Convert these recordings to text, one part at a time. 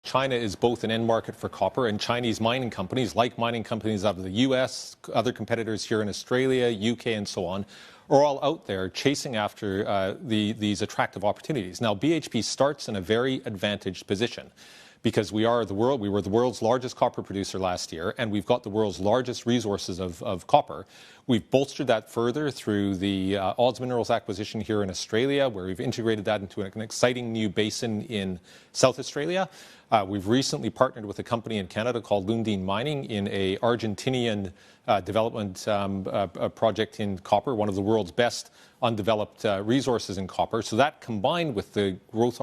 China is both an end market for copper, and Chinese mining companies, like mining companies out of the U.S., other competitors here in Australia, UK, and so on, are all out there chasing after these attractive opportunities. Now, BHP starts in a very advantaged position, because we were the world's largest copper producer last year, and we've got the world's largest resources of copper. We've bolstered that further through the Odds Minerals acquisition here in Australia, where we've integrated that into an exciting new basin in South Australia. We've recently partnered with a company in Canada called Lundin Mining in a Argentinian development project in copper, one of the world's best undeveloped resources in copper. So that, combined with the growth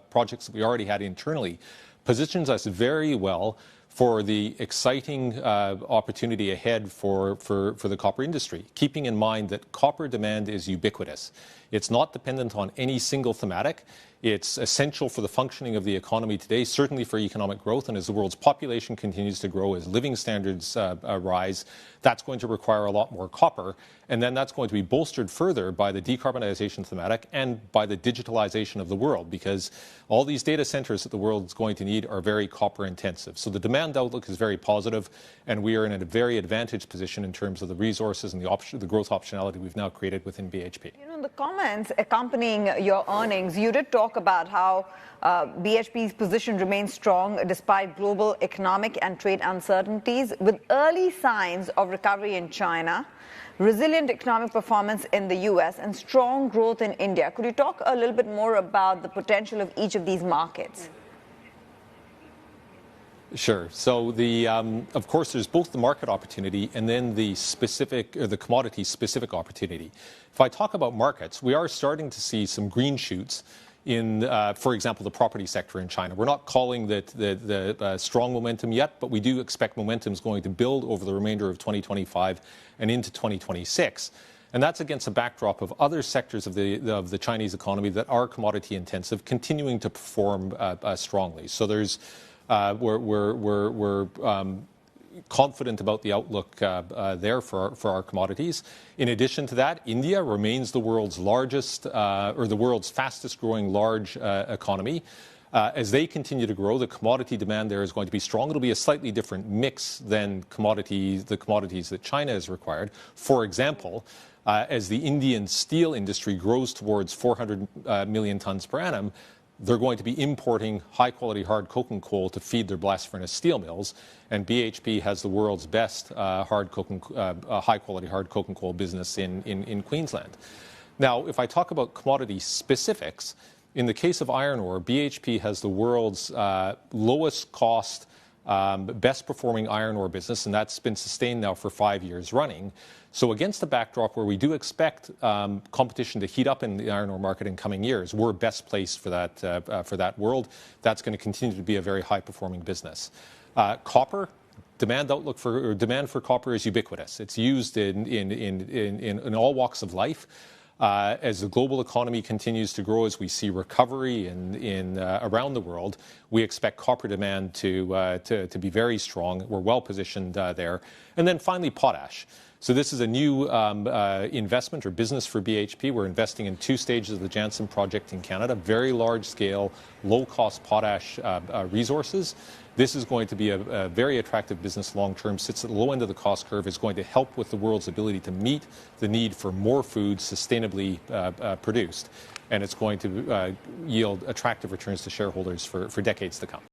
projects that we already had internally, positions us very well for the exciting opportunity ahead for the copper industry, keeping in mind that copper demand is ubiquitous. It's not dependent on any single thematic. It's essential for the functioning of the economy today, certainly for economic growth. And as the world's population continues to grow, as living standards rise, that's going to require a lot more copper. And then that's going to be bolstered further by the decarbonization thematic and by the digitalization of the world, because all these data centers that the world is going to need are very copper intensive. So the demand outlook is very positive, and we are in a very advantaged position in terms of the resources and the growth optionality we've now created within BHP. You know, in the comments accompanying your earnings, you did talk about how BHP's position remains strong despite global economic and trade uncertainties, with early signs of recovery in China, resilient economic performance in the US, and strong growth in India. Could you talk a little bit more about the potential of each of these markets? Sure. So of course, there's both the market opportunity and then the commodity-specific opportunity. If I talk about markets, we are starting to see some green shoots in, for example, the property sector in China. We're not calling the strong momentum yet, but we do expect momentum is going to build over the remainder of 2025 and into 2026. And that's against a backdrop of other sectors of the Chinese economy that are commodity intensive, continuing to perform strongly. So we're confident about the outlook there for our commodities. In addition to that, India remains the world's largest or the world's fastest growing large economy. As they continue to grow, the commodity demand there is going to be strong. It'll be a slightly different mix than the commodities that China has required. For example, as the Indian steel industry grows towards 400 million tons per annum, they're going to be importing high-quality hard coking coal to feed their blast furnace steel mills, and BHP has the world's best high-quality hard coking coal business in Queensland. Now, if I talk about commodity specifics, in the case of iron ore, BHP has the world's lowest cost, best performing iron ore business, and that's been sustained now for 5 years running. So against the backdrop where we do expect competition to heat up in the iron ore market in coming years, we're best placed for that world. That's going to continue to be a very high-performing business. Copper, demand for copper is ubiquitous. It's used in all walks of life. As the global economy continues to grow, as we see recovery around the world, we expect copper demand to be very strong. We're well positioned there. And then finally, potash. So this is a new investment or business for BHP. We're investing in 2 stages of the Jansen project in Canada, very large-scale, low-cost potash resources. This is going to be a very attractive business long-term, sits at the low end of the cost curve, is going to help with the world's ability to meet the need for more food sustainably produced. And it's going to yield attractive returns to shareholders for decades to come.